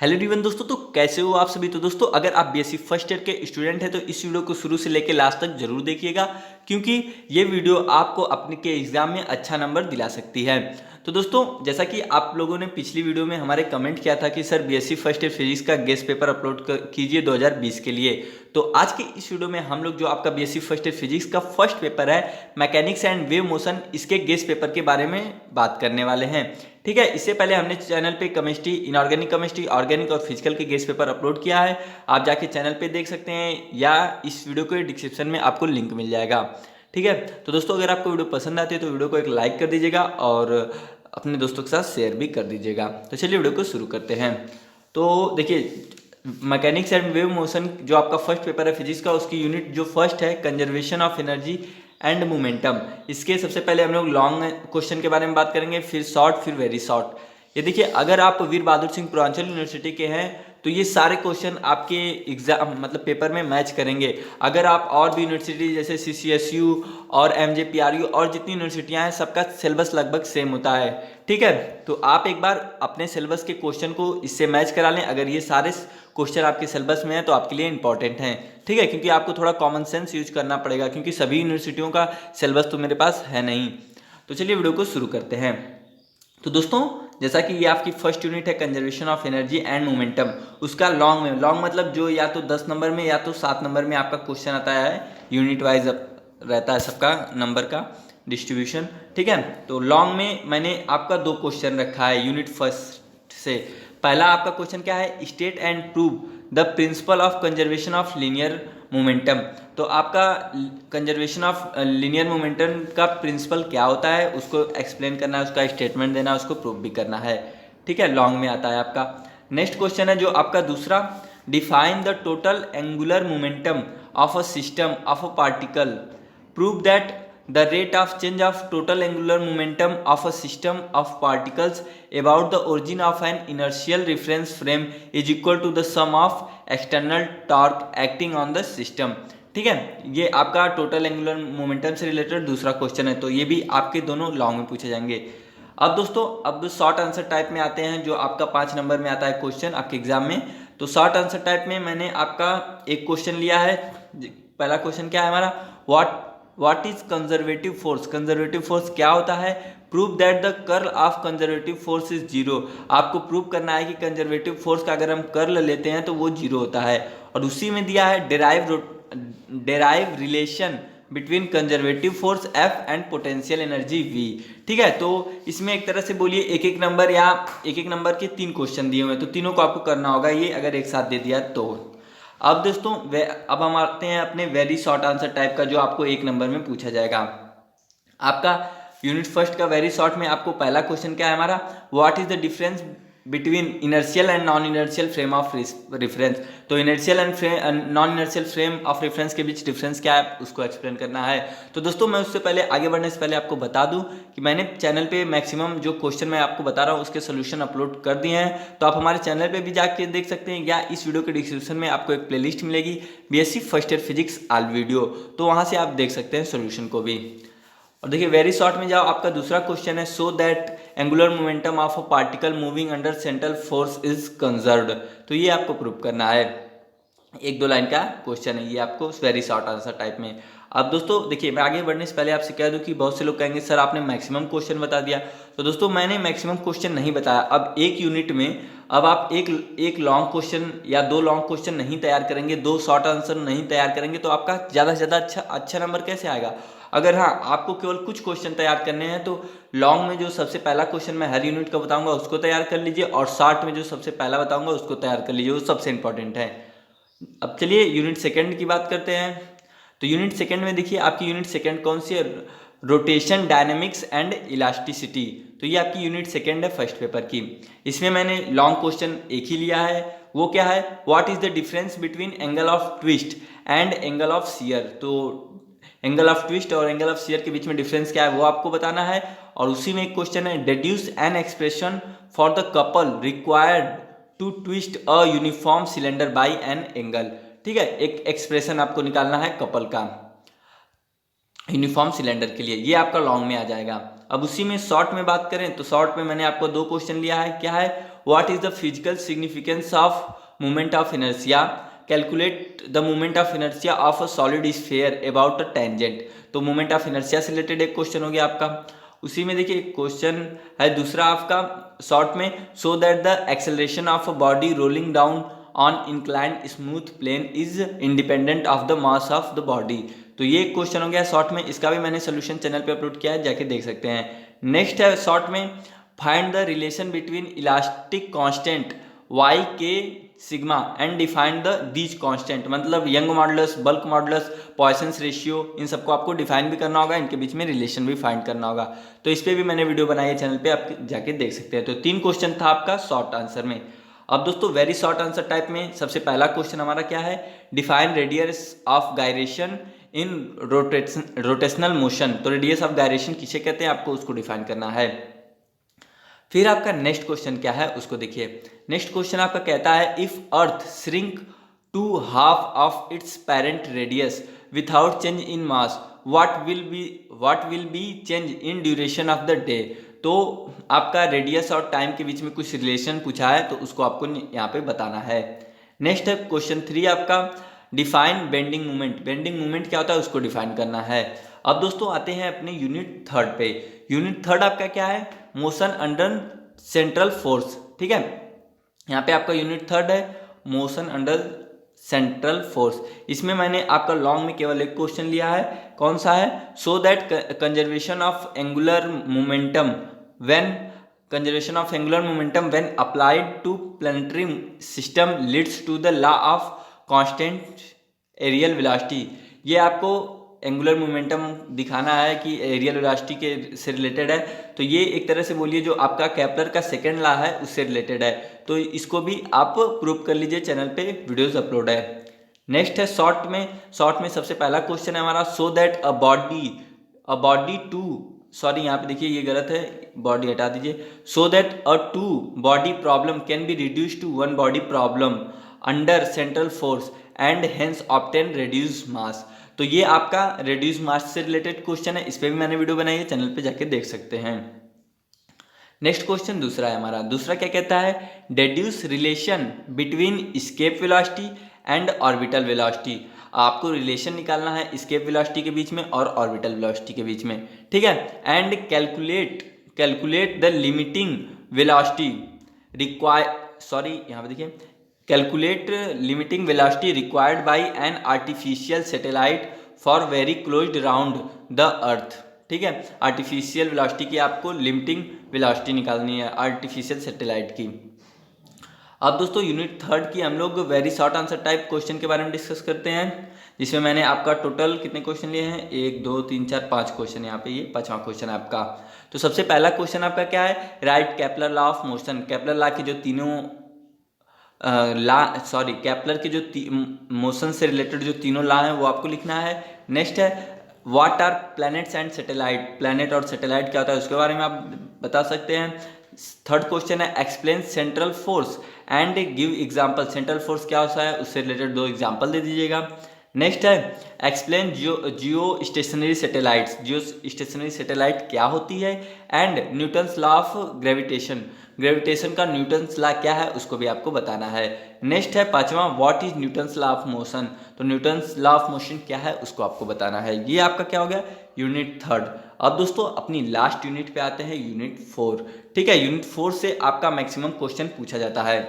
Hello everyone दोस्तों, तो कैसे हो आप सभी। तो दोस्तों, अगर आप बीएससी फर्स्ट ईयर के स्टूडेंट हैं तो इस वीडियो को शुरू से लेकर लास्ट तक जरूर देखिएगा, क्योंकि ये वीडियो आपको अपने के एग्जाम में अच्छा नंबर दिला सकती है। तो दोस्तों, जैसा कि आप लोगों ने पिछली वीडियो में हमारे कमेंट किया था कि sir BSc first year physics का गेस्ट पेपर अपलोड कीजिए 2020 के लिए, तो आज के इस वीडियो में हम लोग जो आपका बीएससी फर्स्ट ईयर फिजिक्स का फर्स्ट पेपर है मैकेनिक्स एंड वेव मोशन, इसके गेस्ट पेपर के बारे में बात करने वाले हैं। ठीक है, इससे पहले हमने चैनल पे केमिस्ट्री, इनऑर्गेनिक केमिस्ट्री, ऑर्गेनिक और फिजिकल के गेस्ट पेपर अपलोड किया है। आप जाके चैनल पे देख सकते हैं या इस वीडियो के डिस्क्रिप्शन में आपको लिंक मिल जाएगा। ठीक है, तो दोस्तों अगर आपको वीडियो पसंद आती है तो वीडियो को एक लाइक कर दीजिएगा और अपने दोस्तों के साथ शेयर भी कर दीजिएगा। तो चलिए वीडियो को शुरू करते हैं। तो देखिए, मैकेनिक्स एंड वेव मोशन जो आपका फर्स्ट पेपर है फिजिक्स का, उसकी यूनिट जो फर्स्ट है conservation of energy and momentum. इसके सबसे पहले हम लोग लॉन्ग क्वेश्चन के बारे में बात करेंगे, फिर शॉर्ट, फिर वेरी शॉर्ट। ये देखिए, अगर आप वीर बहादुर सिंह पूर्वांचल यूनिवर्सिटी के हैं तो ये सारे क्वेश्चन आपके एग्जाम मतलब पेपर में मैच करेंगे। अगर आप और भी यूनिवर्सिटी जैसे CCSU और MJPRU और जितनी यूनिवर्सिटियां हैं, सबका सिलेबस लगभग सेम होता है। ठीक है, तो आप एक बार अपने सिलेबस के क्वेश्चन को इससे मैच करा लें। अगर ये सारे क्वेश्चन आपके सिलेबस में है तो आपके लिए इंपॉर्टेंट हैं। ठीक है, क्योंकि आपको थोड़ा कॉमन सेंस यूज करना पड़ेगा, क्योंकि सभी यूनिवर्सिटियों का सिलेबस तो मेरे पास है नहीं। तो चलिए वीडियो को शुरू करते हैं। तो दोस्तों, जैसा कि ये आपकी फर्स्ट यूनिट है conservation of energy and momentum, उसका लॉन्ग में, लॉन्ग मतलब जो या तो 10 नंबर में या तो 7 नंबर में आपका क्वेश्चन आता है, यूनिट वाइज रहता है सबका नंबर का डिस्ट्रीब्यूशन। ठीक है, तो लॉन्ग में मैंने आपका 2 क्वेश्चन रखा है यूनिट फर्स्ट से। पहला आपका क्वेश्चन क्या है, state and prove the principle of conservation of linear momentum. तो आपका कंजर्वेशन ऑफ लीनियर मोमेंटम का प्रिंसिपल क्या होता है उसको एक्सप्लेन करना है, उसका स्टेटमेंट देना है, उसको प्रूव भी करना है। ठीक है, लॉन्ग में आता है आपका। नेक्स्ट क्वेश्चन है जो आपका दूसरा, define the total angular momentum of a system of a particle, prove that the rate of change of total angular momentum of a system of particles about the origin of an inertial reference frame is equal to the sum of external torque acting on the system। ठीक है, ये आपका total angular momentum से related दूसरा question है, तो ये भी आपके दोनों लॉन्ग में पूछे जाएंगे। अब दोस्तों, अब शॉर्ट आंसर टाइप में आते हैं, जो आपका 5 नंबर में आता है क्वेश्चन आपके एग्जाम में। तो शॉर्ट आंसर टाइप में मैंने आपका एक क्वेश्चन लिया है। पहला क्वेश्चन क्या है हमारा, what is conservative force. Conservative force क्या होता है, prove that the curl of conservative force is zero. आपको प्रूव करना है कि कंजर्वेटिव फोर्स का अगर हम कर्ल लेते हैं तो वो जीरो होता है। और उसी में दिया है derive relation between conservative force F and potential energy V। ठीक है, तो इसमें एक तरह से बोलिए एक एक नंबर या एक एक नंबर के 3 क्वेश्चन दिए हुए हैं, तो तीनों को आपको करना होगा ये, अगर एक साथ दे दिया तो। अब दोस्तों, अब हम आते हैं अपने वेरी शॉर्ट आंसर टाइप का, जो आपको 1 नंबर में पूछा जाएगा। आपका यूनिट फर्स्ट का वेरी शॉर्ट में आपको पहला क्वेश्चन क्या है हमारा, what is the difference between inertial and non inertial frame of reference. तो inertial and non inertial frame of reference के बीच डिफरेंस क्या है उसको एक्सप्लेन करना है। तो दोस्तों, मैं उससे पहले आगे बढ़ने से पहले आपको बता दूं कि मैंने चैनल पे मैक्सिमम जो क्वेश्चन मैं आपको बता रहा हूँ उसके सोल्यूशन अपलोड कर दिए हैं, तो आप हमारे चैनल पे भी जाके देख सकते हैं, या इस वीडियो के डिस्क्रिप्शन में आपको एक प्लेलिस्ट मिलेगी BSc first year physics all video, तो वहाँ से आप देख सकते हैं सोल्यूशन को भी। और देखिए वेरी शॉर्ट में जाओ, आपका दूसरा क्वेश्चन है, so that angular momentum of a particle moving under central force is conserved. तो ये आपको प्रूव करना है, 1-2 लाइन का क्वेश्चन है ये, आपको वेरी शॉर्ट आंसर टाइप में। अब दोस्तों देखिए, मैं आगे बढ़ने से पहले आपसे कह दूं कि बहुत से लोग कहेंगे सर आपने मैक्सिमम क्वेश्चन बता दिया। तो दोस्तों, मैंने मैक्सिमम क्वेश्चन नहीं बताया। अब एक यूनिट में अब आप एक लॉन्ग क्वेश्चन या 2 लॉन्ग क्वेश्चन नहीं तैयार करेंगे, 2 शॉर्ट आंसर नहीं तैयार करेंगे, तो आपका ज़्यादा से ज़्यादा अच्छा नंबर कैसे आएगा। अगर हाँ, आपको केवल कुछ क्वेश्चन तैयार करने हैं तो लॉन्ग में जो सबसे पहला क्वेश्चन मैं हर यूनिट का बताऊंगा उसको तैयार कर लीजिए, और शॉर्ट में जो सबसे पहला बताऊंगा उसको तैयार कर लीजिए, वो सबसे इंपॉर्टेंट है। अब चलिए यूनिट सेकंड की बात करते हैं। तो यूनिट सेकंड में देखिए, आपकी यूनिट सेकंड कौन सी है, रोटेशन डायनेमिक्स एंड इलास्टिसिटी। तो ये आपकी यूनिट सेकंड है फर्स्ट पेपर की। इसमें मैंने लॉन्ग क्वेश्चन एक ही लिया है, वो क्या है, what is the difference between angle of twist and angle of shear. तो एंगल ऑफ ट्विस्ट और एंगल ऑफ शियर के बीच में डिफरेंस क्या है वो आपको बताना है। और उसी में एक क्वेश्चन है, deduce an expression for the couple required to twist a uniform cylinder by an angle. ठीक है, एक एक्सप्रेशन आपको निकालना है कपल का यूनिफॉर्म सिलेंडर के लिए, ये आपका लॉन्ग में आ जाएगा। अब उसी में शॉर्ट में बात करें तो शॉर्ट में मैंने आपको 2 क्वेश्चन लिया है, क्या है, what is the physical significance of moment of inertia, calculate the moment of inertia of a solid sphere about a tangent. तो मोमेंट ऑफ इनर्शिया से रिलेटेड एक क्वेश्चन हो गया आपका। उसी में देखिए एक क्वेश्चन है दूसरा आपका शॉर्ट में, so that the acceleration of a body rolling down on inclined smooth plane is independent of the mass of the body. तो ये एक क्वेश्चन हो गया शॉर्ट में, इसका भी मैंने सोल्यूशन चैनल पे अपलोड किया है, जाके देख सकते हैं। नेक्स्ट है शॉर्ट में, find the relation between elastic constant Y K sigma and define the these constant, मतलब Young modulus, bulk modulus, Poisson's ratio, इन सबको आपको डिफाइन भी करना होगा, इनके बीच में रिलेशन भी फाइंड करना होगा। तो इस पर भी मैंने वीडियो बनाई है चैनल पे, आप जाके देख सकते हैं। तो 3 क्वेश्चन था आपका शॉर्ट आंसर में। अब दोस्तों वेरी शॉर्ट आंसर टाइप में सबसे पहला क्वेश्चन हमारा क्या है, define radius of gyration in rotational motion. तो रेडियस ऑफ गायरेशन किसे कहते हैं, आपको उसको डिफाइन करना है। फिर आपका नेक्स्ट क्वेश्चन क्या है उसको देखिए। नेक्स्ट क्वेश्चन आपका कहता है, if earth shrink to half of its parent radius without change in mass, what will be change in duration of the day. तो आपका रेडियस और टाइम के बीच में कुछ रिलेशन पूछा है, तो उसको आपको यहाँ पे बताना है। नेक्स्ट है क्वेश्चन 3 आपका, define bending movement. Bending movement क्या होता है उसको डिफाइन करना है। अब दोस्तों आते हैं अपने यूनिट 3 पे। यूनिट 3 आपका क्या है, मोशन अंडर सेंट्रल फोर्स। ठीक है, यहाँ पे आपका यूनिट 3 है, मोशन अंडर सेंट्रल फोर्स। इसमें मैंने आपका लॉन्ग में केवल एक क्वेश्चन लिया है, कौन सा है, so that conservation of angular momentum when applied to planetary system leads to the law of constant areal velocity. ये आपको एंगुलर मोमेंटम दिखाना है कि एरियल वेलोसिटी के से रिलेटेड है। तो ये एक तरह से बोलिए जो आपका केपलर का सेकंड लॉ है उससे रिलेटेड है। तो इसको भी आप प्रूव कर लीजिए, चैनल पे वीडियोस अपलोड है। नेक्स्ट है शॉर्ट में सबसे पहला क्वेश्चन है हमारा, so that a body two, sorry यहाँ पे देखिए ये गलत है, बॉडी हटा दीजिए, so that a two body problem can be reduce to one body problem under central force and hence obtain reduce mass. तो ये आपका रिड्यूस मास से रिलेटेड क्वेश्चन है, इस पर भी मैंने वीडियो बनाई है, चैनल पे जाके देख सकते हैं। नेक्स्ट क्वेश्चन दूसरा है हमारा, दूसरा क्या कहता है, deduce relation between escape velocity and orbital velocity. आपको रिलेशन निकालना है एस्केप वेलोसिटी के बीच में और ऑर्बिटल वेलोसिटी के बीच में। ठीक है, and calculate the limiting velocity यहाँ पे देखिए, calculate limiting velocity required by an artificial satellite for very closed round the earth. ठीक है, आर्टिफिशियल वेलोसिटी की आपको लिमिटिंग वेलोसिटी निकालनी है आर्टिफिशियल सैटेलाइट की। अब दोस्तों यूनिट 3 की हम लोग very short answer type question के बारे में डिस्कस करते हैं, जिसमें मैंने आपका टोटल कितने क्वेश्चन लिए हैं, 1 2 3 4 5 क्वेश्चन, यहाँ पे ये 5वां क्वेश्चन है आपका। तो सबसे पहला क्वेश्चन आपका क्या है, right Kepler law of motion. Kepler law के जो तीनों केपलर के जो मोशन से रिलेटेड जो तीनों लॉ हैं वो आपको लिखना है। नेक्स्ट है what are planets and satellite. Planet और सैटेलाइट क्या होता है उसके बारे में आप बता सकते हैं। थर्ड क्वेश्चन है explain central force and give example. Central force क्या होता है उससे रिलेटेड 2 एग्जांपल दे दीजिएगा। नेक्स्ट है एक्सप्लेन जियो स्टेशनरी सैटेलाइट्स। जियो स्टेशनरी सैटेलाइट क्या होती है and Newton's law of gravitation. Gravitation का न्यूटन्स लॉ क्या है उसको भी आपको बताना है। नेक्स्ट है 5वां what is Newton's law of motion. तो न्यूटन्स लॉ ऑफ मोशन क्या है उसको आपको बताना है। ये आपका क्या हो गया यूनिट 3। अब दोस्तों अपनी लास्ट यूनिट पे आते हैं, यूनिट 4। ठीक है, यूनिट 4 से आपका मैक्सिमम क्वेश्चन पूछा जाता है।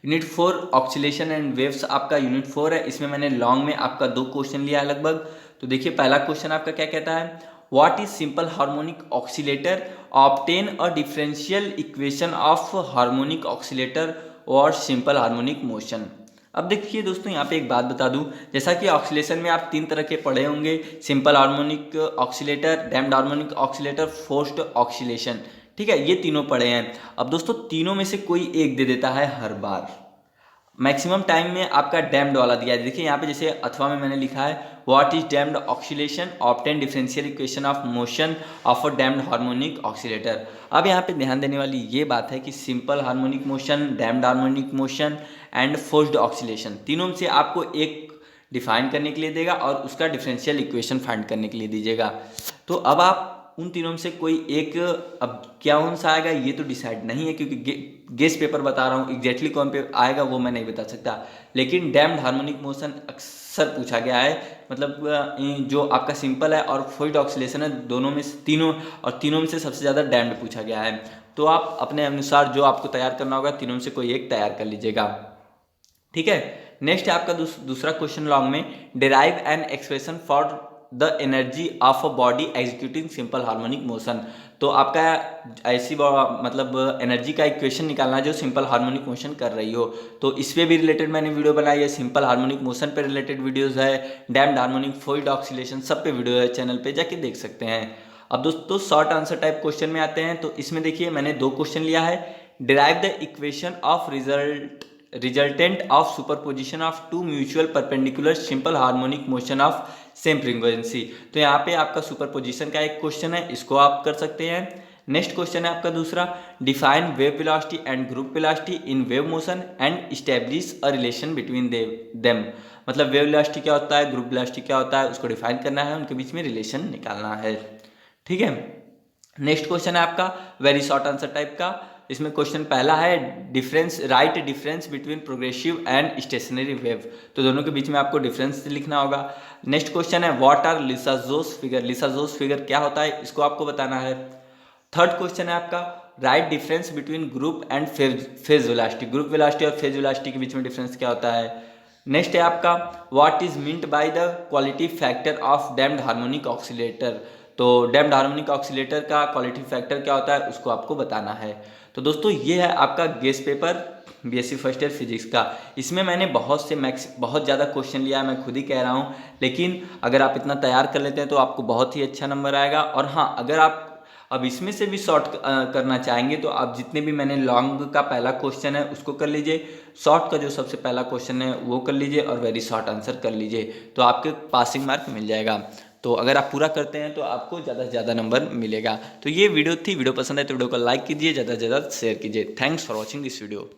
यूनिट 4 ऑक्सीलेशन एंड वेव्स आपका यूनिट 4 है। इसमें मैंने लॉन्ग में आपका 2 क्वेश्चन लिया है लगभग। तो देखिए पहला क्वेश्चन आपका क्या कहता है, what is simple harmonic oscillator, obtain a differential equation of harmonic oscillator और सिंपल हार्मोनिक मोशन। अब देखिए दोस्तों यहाँ पे एक बात बता दूं, जैसा कि ऑक्सीलेशन में आप 3 तरह के पढ़े होंगे, simple harmonic oscillator, damped harmonic oscillator, forced oscillation. ठीक है, ये तीनों पढ़े हैं। अब दोस्तों तीनों में से कोई एक दे देता है हर बार। मैक्सिमम टाइम में आपका डैम्प्ड वाला दिया है। देखिए यहाँ पे जैसे अथवा में मैंने लिखा है what is damped oscillation, obtain differential equation of motion of a damped harmonic oscillator. अब यहाँ पे ध्यान देने वाली ये बात है कि simple harmonic motion, damped harmonic motion and forced oscillation, तीनों में से आपको एक डिफाइन करने के लिए देगा और उसका डिफरेंशियल इक्वेशन फाइंड करने के लिए दीजिएगा। तो अब आप उन तीनों में से कोई एक, अब क्या कौन सा आएगा ये तो डिसाइड नहीं है, क्योंकि गेस पेपर बता रहा हूँ, एग्जैक्टली कौन पे आएगा वो मैं नहीं बता सकता। लेकिन डैम्ड हार्मोनिक मोशन अक्सर पूछा गया है, मतलब जो आपका सिंपल है और फ्लूइड ऑक्सीलेशन है, दोनों में से तीनों में से सबसे ज़्यादा डैम्ड पूछा गया है। तो आप अपने अनुसार जो आपको तैयार करना होगा तीनों में से कोई एक तैयार कर लीजिएगा, ठीक है। नेक्स्ट है आपका दूसरा क्वेश्चन लॉन्ग में, derive N expression for the energy of a body executing simple harmonic motion. तो आपका ऐसी मतलब एनर्जी का इक्वेशन निकालना है जो सिंपल हार्मोनिक मोशन कर रही हो। तो इस पे भी रिलेटेड मैंने वीडियो बनाई है, सिंपल हार्मोनिक मोशन पे रिलेटेड वीडियोस है, डैम्ड हार्मोनिक, फ्लूइड ऑक्सीलेशन, सब पे वीडियो है, चैनल पे जाके देख सकते हैं। अब दोस्तों शॉर्ट आंसर टाइप क्वेश्चन में आते हैं। तो इसमें देखिए मैंने 2 क्वेश्चन लिया है, derive the equation of resultant of superposition of two mutual perpendicular simple harmonic motion of same frequency. तो यहाँ पे आपका सुपरपोजिशन का एक क्वेश्चन है, इसको आप कर सकते हैं। नेक्स्ट क्वेश्चन है आपका दूसरा, define wave velocity and group velocity in wave motion and establish a relation between them. मतलब वेव वेलोसिटी क्या होता है, ग्रुप वेलोसिटी क्या होता है, उसको डिफाइन करना है, उनके बीच में रिलेशन निकालना है, ठीक है। नेक्स्ट क्वेश्चन है आपका वेरी शॉर्ट आंसर टाइप का। इसमें क्वेश्चन पहला है, right difference between progressive and stationary wave. तो दोनों के बीच में आपको डिफरेंस लिखना होगा। नेक्स्ट क्वेश्चन है, व्हाट आर लिसाजोस फिगर। लिसाजोस फिगर क्या होता है, इसको आपको बताना है। थर्ड क्वेश्चन है आपका, right difference between group and phase velocity. Group velocity और फेज वेलोसिटी के बीच में डिफरेंस क्या होता है। नेक्स्ट है आपका, what is meant by the quality factor of damped harmonic oscillator. तो डैम्ड हार्मोनिक ऑक्सीलेटर का क्वालिटी फैक्टर क्या होता है, उसको आपको बताना है। तो दोस्तों ये है आपका guess paper BSc first year physics का। इसमें मैंने बहुत ज़्यादा क्वेश्चन लिया है, मैं खुद ही कह रहा हूँ, लेकिन अगर आप इतना तैयार कर लेते हैं तो आपको बहुत ही अच्छा नंबर आएगा। और हाँ, अगर आप अब इसमें से भी शॉर्ट करना चाहेंगे तो आप जितने भी मैंने लॉन्ग का पहला क्वेश्चन है उसको कर लीजिए, शॉर्ट का जो सबसे पहला क्वेश्चन है वो कर लीजिए और वेरी शॉर्ट आंसर कर लीजिए, तो आपके पासिंग मार्क मिल जाएगा। तो अगर आप पूरा करते हैं तो आपको ज़्यादा से ज़्यादा नंबर मिलेगा। तो ये वीडियो थी, वीडियो पसंद है तो वीडियो को लाइक कीजिए, ज़्यादा से ज़्यादा शेयर कीजिए। Thanks for watching this video.